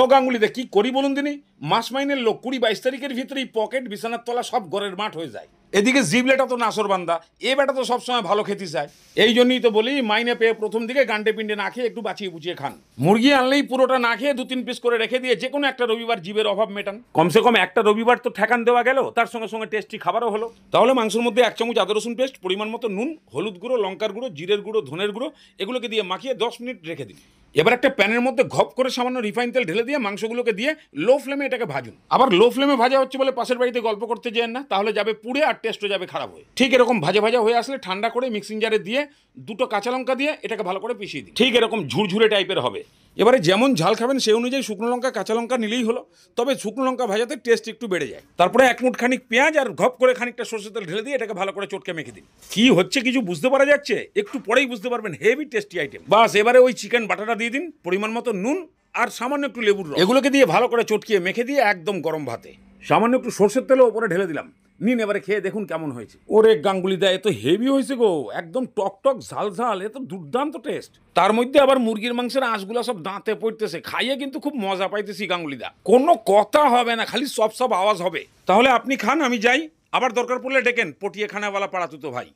ও গাঙ্গুলিদা কি করি বলুন দিনি, মাস মাইনের লোক 20-22 তারিখের ভিতরেই পকেট বিছানার তলা সব ঘরের মাঠ হয়ে যায়। এদিকে জিবলেটা তো নাসর বান্দা, এ বেটা তো সবসময় ভালো খেতে চায়। এই জন্যই তো বলি মাইনে পেয়ে প্রথম দিকে গান্ডে পিন্ডে না খেয়ে একটু বাঁচিয়ে বুঝিয়ে খান। মুরগি আনলেই পুরোটা না খেয়ে 2-3 পিস করে রেখে দিয়ে যে কোনো একটা রবিবার জীবের অভাব মেটান। কমসে কম একটা রবিবার তো ঠেকান দেওয়া গেল, তার সঙ্গে সঙ্গে টেস্টি খাবারও হলো। তাহলে মাংসের মধ্যে 1 চামচ আদা রসুন পেস্ট, পরিমাণ মতো নুন, হলুদ গুঁড়ো, লঙ্কার গুঁড়ো, জিরের গুঁড়ো, ধনের গুঁড়ো এগুলোকে দিয়ে মাখিয়ে 10 মিনিট রেখে দিন। এবার একটা প্যানের মধ্যে ঘপ করে সামান্য রিফাইন তেল ঢেলে দিয়ে মাংসগুলোকে দিয়ে লো ফ্লেমে এটাকে ভাজুন। আবার লো ফ্লেমে ভাজা হচ্ছে বলে পাশের বাড়িতে গল্প করতে যেন না, তাহলে যাবে পুড়ে আর টেস্টও যাবে খারাপ হয়ে। ঠিক এরকম ভাজা ভাজা হয়ে আসলে ঠান্ডা করে মিক্সিং জারে দিয়ে 2টো কাঁচা লঙ্কা দিয়ে এটাকে ভালো করে পিষিয়ে দিন। ঠিক এরকম ঝুরঝুরে টাইপের হবে। এবারে যেমন ঝাল খাবেন সেই অনুযায়ী শুকনো লঙ্কা কাঁচা লঙ্কা নিলেই হলো, তবে শুকনো লঙ্কা ভাজাতে টেস্ট একটু বেড়ে যায়। তারপরে 1 মুঠ খানিক পেঁয়াজ আর ঘপ করে খানিকটা সরষের তেল ঢেলে দিয়ে এটাকে ভালো করে চটকে মেখে দিন। কি হচ্ছে কিছু বুঝতে পারা যাচ্ছে? একটু পরেই বুঝতে পারবেন, হেভি টেস্টি আইটেম। বাস এবারে ওই চিকেন বাটাটা দিয়ে দিন, পরিমাণ মতো নুন আর সামান্য একটু লেবুর রস, এগুলোকে দিয়ে ভালো করে চটকিয়ে মেখে দিয়ে একদম গরম ভাতে সামান্য একটু সরষের তেলও ওপরে ঢেলে দিলাম। নিন এবারে খেয়ে দেখুন কেমন হয়েছে। ওরে গাঙ্গুলিদা এ তো হেভি হয়েছে গো, একদম টক টক ঝাল ঝাল, এ তো দুর্দান্ত টেস্ট। তার মধ্যে আবার মুরগির মাংসের আঁশগুলা সব দাঁতে পড়তেছে, খাইয়ে কিন্তু খুব মজা পাইতেছি গাঙ্গুলিদা। কোনো কথা হবে না, খালি সব আওয়াজ হবে। তাহলে আপনি খান, আমি যাই, আবার দরকার পড়লে ডেকেন পটিয়ে খানাওয়ালা পাড়াতুতো ভাই।